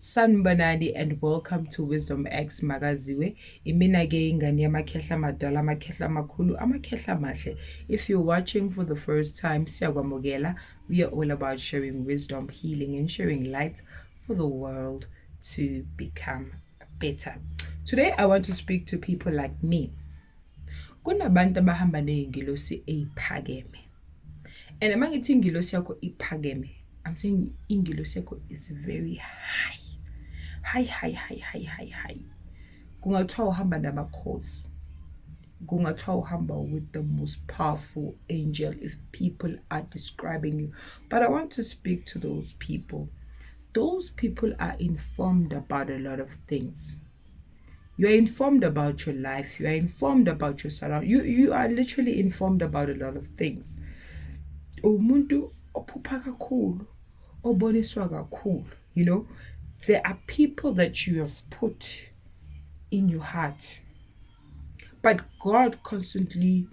Sanibonani and welcome to Wisdom X Magaziwe. Imina ke ingane yamakhehla madala, amakhehla makhulu, amakhehla mahle. If you're watching for the first time, siyakwamukela. We are all about sharing wisdom, healing and sharing light for the world to become better. Today I want to speak to people like me. Kunabantu abahamba ney'ngilosi eziphakeme. And mangithi ingilosi yakho iphakeme, I'm saying ingilosi yakho is very high. High. Kungathiwa uhamba namakhosi. Kungathiwa uhamba with the most powerful angel if people are describing you. But I want to speak to those people. Those people are informed about a lot of things. You are informed about your life. You are informed about your surroundings. You are literally informed about a lot of things. Umuntu ophupha kakhulu, oboniswa kakhulu, you know. There are people that you have put in your heart, but God constantly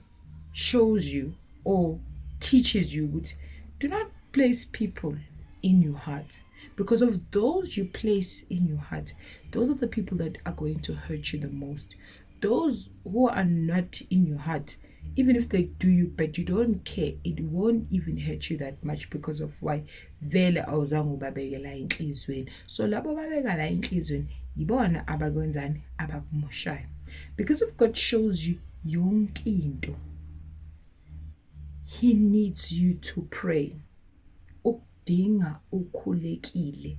shows you or teaches you, do not place people in your heart, because of those you place in your heart, those are the people that are going to hurt you the most. Those who are not in your heart, even if they do you bad, you don't care. It won't even hurt you that much because of why vele awuzange ubabekela enhlizweni. So labo babeka la enhlizweni yibona abakwenzani abakumoshayo. Because if God shows you yonke into, He needs you to pray. Ukudinga ukhulekile.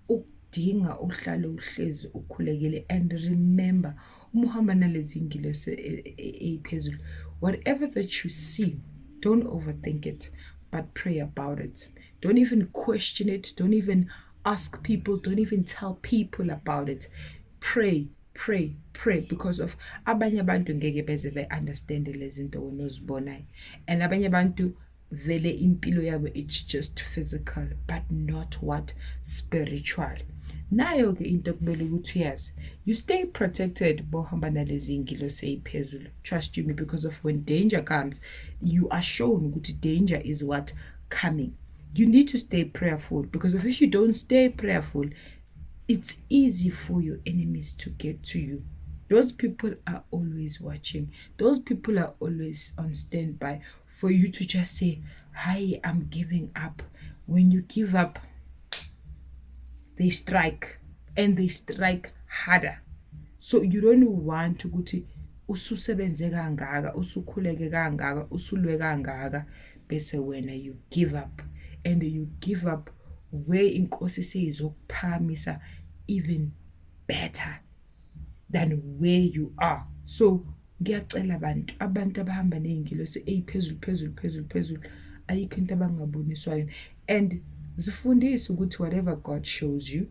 Ukudinga uhlale uhlezi ukhulekile. And remember, umuhamba nalezi ingilosi eziphezulu, whatever that you see, don't overthink it, but pray about it. Don't even question it. Don't even ask people. Don't even tell people about it. Pray, because of abanye abantu ngeke beze be-understand lezi zinto wena ozibonayo. And abanye abantu vele impilo yabo it's just physical, but not what? Spiritual. Nayo ke into kumele ukuthi uyazi, you stay protected bohamba nalezi ingilosi eziphezulu. Trust me, because of when danger comes, you are shown ukuthi danger is what? Coming. You need to stay prayerful, because if you don't stay prayerful, it's easy for your enemies to get to you. Those people are always watching. Those people are always on standby for you to just say, hi, I'm giving up. When you give up, they strike, and they strike harder. So you don't want to go to ususebenze kangaka, usukhuleke kangaka, usulwe kangaka, bese wena you give up. And you give up where inkosi seyizokuphamisa even better than where you are. So ngiyacela abantu abahamba ney'ngilosi eziphezulu ayikho into abangaboniswa yona. And zifundise ukuthi whatever God shows you,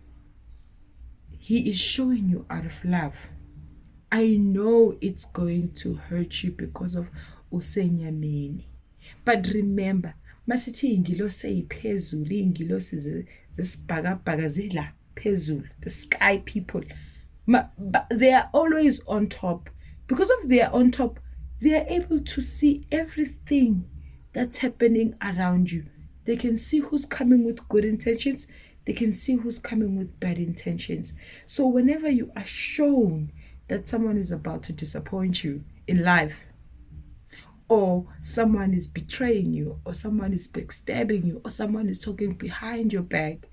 He is showing you out of love. I know it's going to hurt you because of usenyameni, but remember, masithi ingilosi eziphezulu, ingilosi zesibhakabhaka zila phezulu, the sky people, but they are always on top. Because of they are on top, they are able to see everything that's happening around you. They can see who's coming with good intentions. They can see who's coming with bad intentions. So whenever you are shown that someone is about to disappoint you in life, or someone is betraying you, or someone is backstabbing you, or someone is talking behind your back,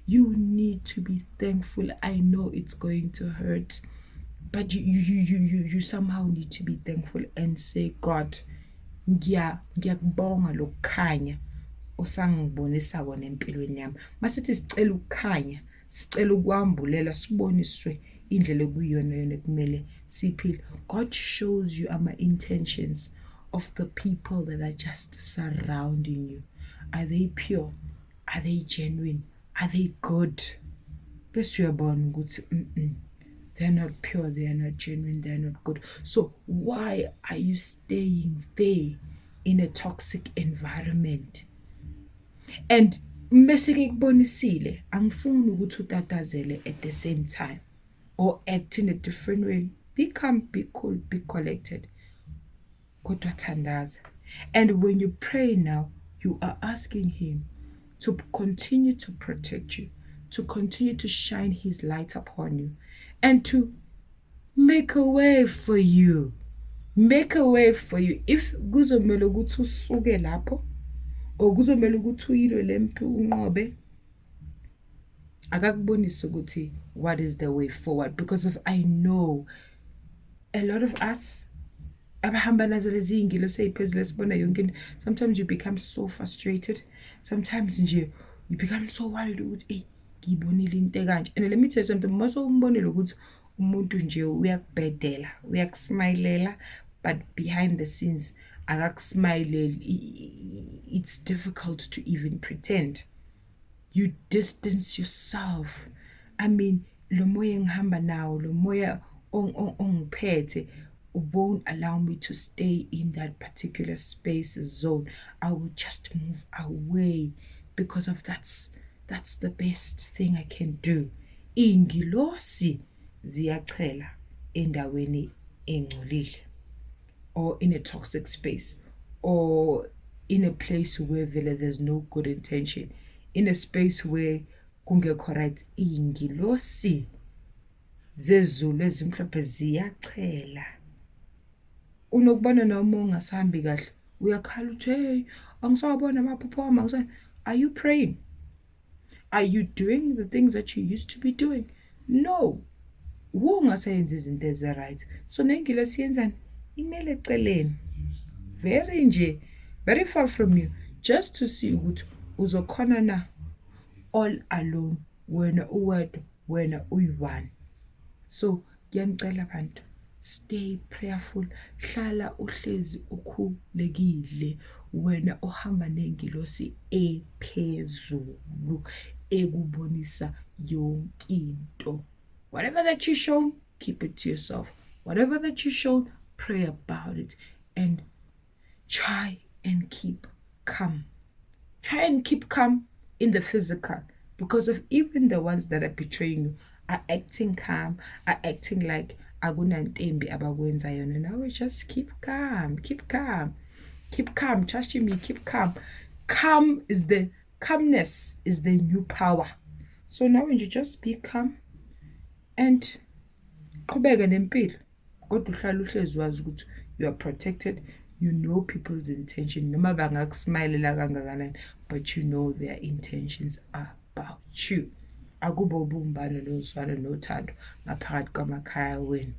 you need to be thankful. I know it's going to hurt, but you somehow need to be thankful and say, God, ngiyakubonga lokukhanya osangibonisa kona empilweni yami. Masithi sicela ukukhanya, sicela ukwambulela, siboniswe indlela ekuyiyona yona kumele siphile. God shows you intentions of the people that are just surrounding you. Are they pure? Are they genuine? Are they good? Bese uyabona ukuthi they're not pure, they are not genuine, they are not good. So why are you staying there in a toxic environment? And mese ngikubonisile, angifuni ukuthi utatazele at the same time or act in a different way. Be calm, be cool, be collected. Kodwa thandaza. And when you pray now, you are asking Him to continue to protect you, to continue to shine his light upon you and to make a way for you. Make a way for you. If kuzomela ukuthi usuke lapho or kuzomela ukuthi uyilo lempi unqobe, akakubonisa ukuthi what is the way forward, because of I know a lot of us abahamba nazo lezi ingilosi eziphezulu esibona yonke into, sometimes you become so frustrated, sometimes nje you become so worried ukuthi ngiyibonile into ekanje. And let me tell you something, mase umbonile ukuthi umuntu nje uyakubhedela, uyakusmilela, but behind the scenes akakusmileli. It's difficult to even pretend. You distance yourself. I mean, lo moya engihamba nawo, lo moya ongiphethe won't allow me to stay in that particular space zone. I will just move away because of that's the best thing I can do. Ingilosi ziyachela endaweni engcolile, or in a toxic space, or in a place where there's no good intention, in a space where kungekho right. Ingilosi zezulu ezimhlophe ziyachela. Unokubona noma ungasahambi kahle, uyakhala uthi hey, angisawabona amaphupho ami. Are you praying? Are you doing the things that you used to be doing? No. Ungasayenza izinto ezi-right. So nengilosi yenzani? Imele eceleni. Very far from you, just to see ukuthi uzokhona na all alone, wena uwedwa, wena uyi-one. So ngiyanicela abantu, stay prayerful, hlala uhlezi ukhulekile, wena ohamba nengilosi ephezulu ekubonisa yonke into. Whatever that you shown, keep it to yourself. Whatever that you shown, pray about it and try and keep calm. Try and keep calm in the physical, because of even the ones that are betraying you are acting calm, are acting like akunantembi abakwenza yona. Now just keep calm, keep calm, keep calm. Trust me, keep calm. Calmness is the new power. So now when you just be calm and qhubeka nempilo, kodwa uhlala uhlezi wazi ukuthi you are protected. You know people's intention, noma bangakusmilela kangakanani, but you know their intentions about you. Akube ubumbano nozwana nothando ngaphakathi kwamakhaya wenu.